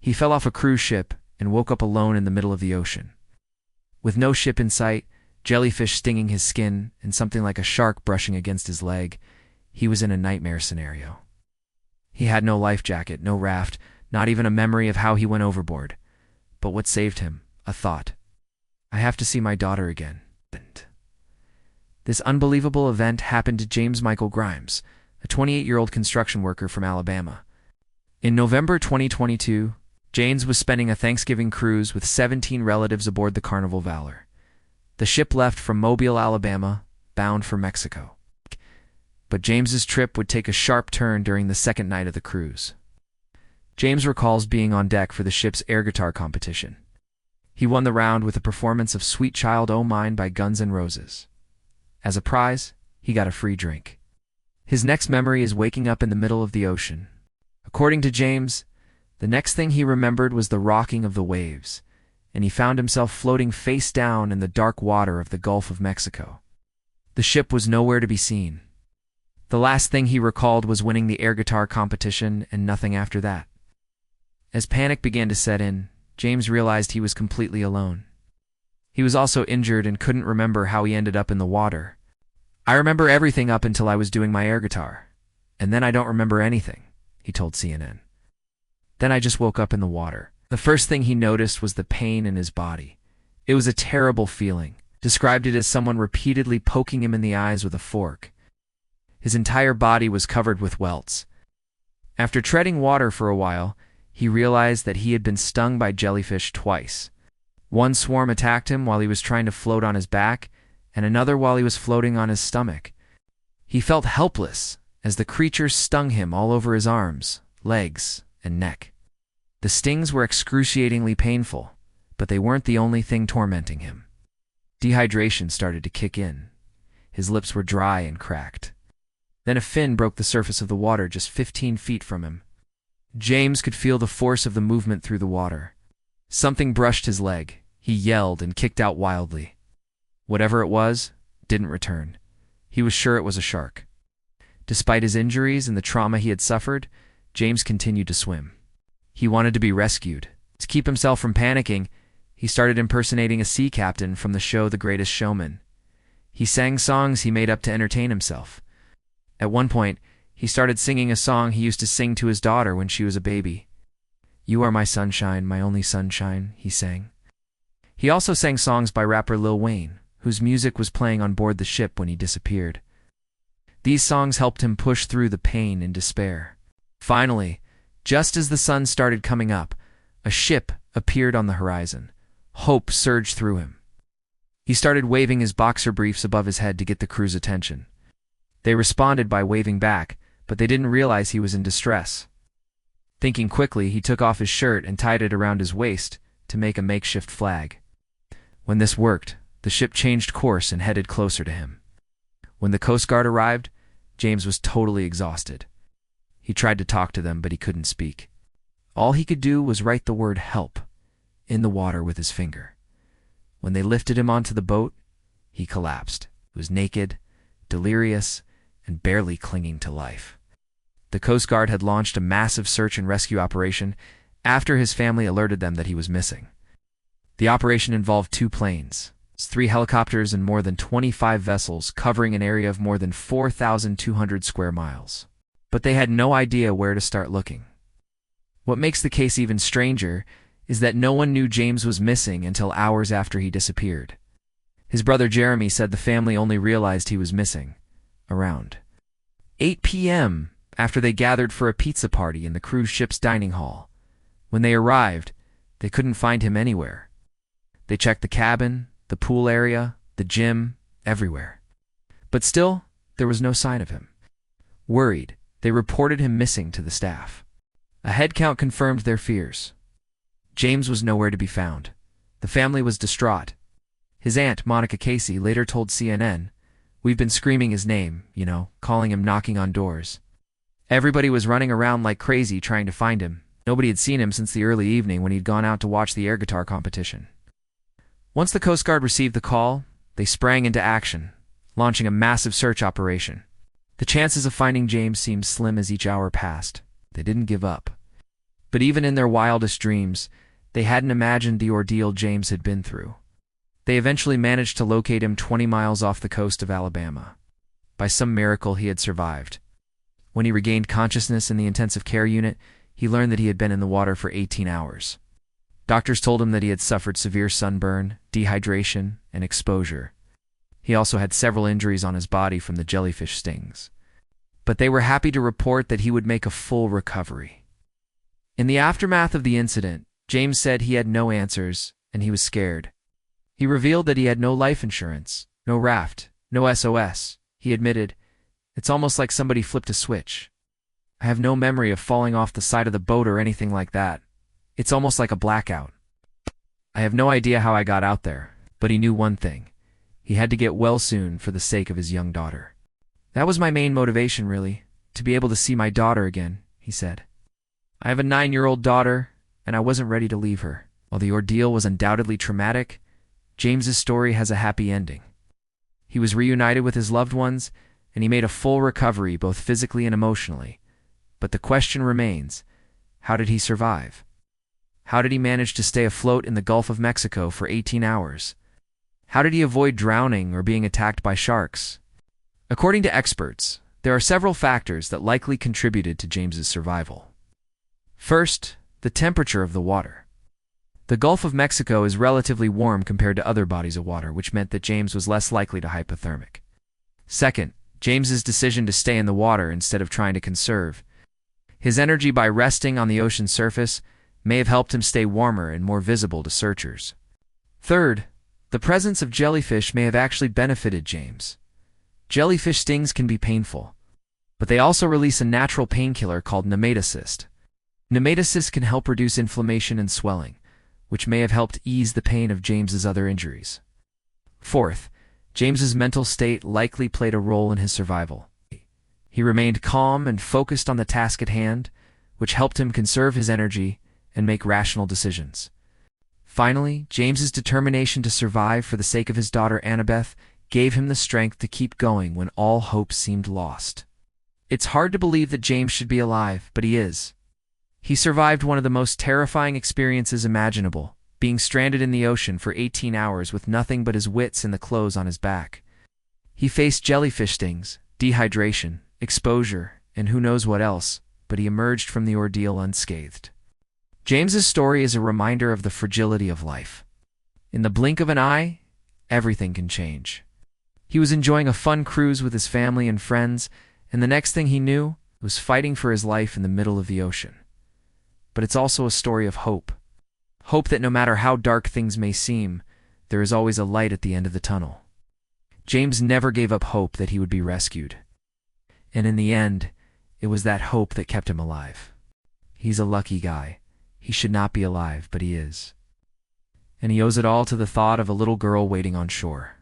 He fell off a cruise ship and woke up alone in the middle of the ocean. With no ship in sight, jellyfish stinging his skin, and something like a shark brushing against his leg, he was in a nightmare scenario. He had no life jacket, no raft, not even a memory of how he went overboard. But what saved him? A thought. I have to see my daughter again. This unbelievable event happened to James Michael Grimes, a 28-year-old construction worker from Alabama. In November 2022, James was spending a Thanksgiving cruise with 17 relatives aboard the Carnival Valor. The ship left from Mobile, Alabama, bound for Mexico. But James's trip would take a sharp turn during the second night of the cruise. James recalls being on deck for the ship's air guitar competition. He won the round with a performance of Sweet Child O' Mine by Guns N' Roses. As a prize, he got a free drink. His next memory is waking up in the middle of the ocean. According to James, the next thing he remembered was the rocking of the waves, and he found himself floating face down in the dark water of the Gulf of Mexico. The ship was nowhere to be seen. The last thing he recalled was winning the air guitar competition and nothing after that. As panic began to set in, James realized he was completely alone. He was also injured and couldn't remember how he ended up in the water. I remember everything up until I was doing my air guitar, and then I don't remember anything, he told CNN. Then I just woke up in the water. The first thing he noticed was the pain in his body. It was a terrible feeling. Described it as someone repeatedly poking him in the eyes with a fork. His entire body was covered with welts. After treading water for a while, he realized that he had been stung by jellyfish twice. One swarm attacked him while he was trying to float on his back, and another while he was floating on his stomach. He felt helpless as the creatures stung him all over his arms, legs, and neck. The stings were excruciatingly painful, but they weren't the only thing tormenting him. Dehydration started to kick in. His lips were dry and cracked. Then a fin broke the surface of the water just 15 feet from him. James could feel the force of the movement through the water. Something brushed his leg. He yelled and kicked out wildly. Whatever it was, didn't return. He was sure it was a shark. Despite his injuries and the trauma he had suffered, James continued to swim. He wanted to be rescued. To keep himself from panicking, he started impersonating a sea captain from the show The Greatest Showman. He sang songs he made up to entertain himself. At one point, he started singing a song he used to sing to his daughter when she was a baby. "You are my sunshine, my only sunshine," he sang. He also sang songs by rapper Lil Wayne, whose music was playing on board the ship when he disappeared. These songs helped him push through the pain and despair. Finally, just as the sun started coming up, a ship appeared on the horizon. Hope surged through him. He started waving his boxer briefs above his head to get the crew's attention. They responded by waving back, but they didn't realize he was in distress. Thinking quickly, he took off his shirt and tied it around his waist to make a makeshift flag. When this worked, the ship changed course and headed closer to him. When the Coast Guard arrived, James was totally exhausted. He tried to talk to them, but he couldn't speak. All he could do was write the word "help" in the water with his finger. When they lifted him onto the boat, he collapsed. He was naked, delirious, and barely clinging to life. The Coast Guard had launched a massive search and rescue operation after his family alerted them that he was missing. The operation involved 2 planes, 3 helicopters, and more than 25 vessels covering an area of more than 4,200 square miles. But they had no idea where to start looking. What makes the case even stranger is that no one knew James was missing until hours after he disappeared. His brother Jeremy said the family only realized he was missing around 8 p.m. after they gathered for a pizza party in the cruise ship's dining hall. When they arrived, they couldn't find him anywhere. They checked the cabin, the pool area, the gym, everywhere. But still, there was no sign of him. Worried, they reported him missing to the staff. A head count confirmed their fears. James was nowhere to be found. The family was distraught. His aunt, Monica Casey, later told CNN, "We've been screaming his name, calling him, knocking on doors. Everybody was running around like crazy trying to find him. Nobody had seen him since the early evening when he'd gone out to watch the air guitar competition." Once the Coast Guard received the call, they sprang into action, launching a massive search operation. The chances of finding James seemed slim as each hour passed. They didn't give up. But even in their wildest dreams, they hadn't imagined the ordeal James had been through. They eventually managed to locate him 20 miles off the coast of Alabama. By some miracle, he had survived. When he regained consciousness in the intensive care unit, he learned that he had been in the water for 18 hours. Doctors told him that he had suffered severe sunburn, dehydration, and exposure. He also had several injuries on his body from the jellyfish stings. But they were happy to report that he would make a full recovery. In the aftermath of the incident, James said he had no answers, and he was scared. He revealed that he had no life insurance, no raft, no SOS. He admitted, "It's almost like somebody flipped a switch. I have no memory of falling off the side of the boat or anything like that. It's almost like a blackout. I have no idea how I got out there," but he knew one thing. He had to get well soon for the sake of his young daughter. "That was my main motivation, really, to be able to see my daughter again," he said. "I have a 9-year-old daughter, and I wasn't ready to leave her." While the ordeal was undoubtedly traumatic, James's story has a happy ending. He was reunited with his loved ones, and he made a full recovery both physically and emotionally. But the question remains, how did he survive? How did he manage to stay afloat in the Gulf of Mexico for 18 hours? How did he avoid drowning or being attacked by sharks? According to experts, there are several factors that likely contributed to James's survival. First, the temperature of the water. The Gulf of Mexico is relatively warm compared to other bodies of water, which meant that James was less likely to hypothermic. Second, James's decision to stay in the water instead of trying to conserve his energy by resting on the ocean's surface may have helped him stay warmer and more visible to searchers. Third, the presence of jellyfish may have actually benefited James. Jellyfish stings can be painful, but they also release a natural painkiller called nematocyst. Nematocyst can help reduce inflammation and swelling, which may have helped ease the pain of James's other injuries. Fourth, James's mental state likely played a role in his survival. He remained calm and focused on the task at hand, which helped him conserve his energy and make rational decisions. Finally, James's determination to survive for the sake of his daughter Annabeth gave him the strength to keep going when all hope seemed lost. It's hard to believe that James should be alive, but he is. He survived one of the most terrifying experiences imaginable, being stranded in the ocean for 18 hours with nothing but his wits and the clothes on his back. He faced jellyfish stings, dehydration, exposure, and who knows what else, but he emerged from the ordeal unscathed. James's story is a reminder of the fragility of life. In the blink of an eye, everything can change. He was enjoying a fun cruise with his family and friends, and the next thing he knew, was fighting for his life in the middle of the ocean. But it's also a story of hope. Hope that no matter how dark things may seem, there is always a light at the end of the tunnel. James never gave up hope that he would be rescued. And in the end, it was that hope that kept him alive. He's a lucky guy. He should not be alive, but he is. And he owes it all to the thought of a little girl waiting on shore.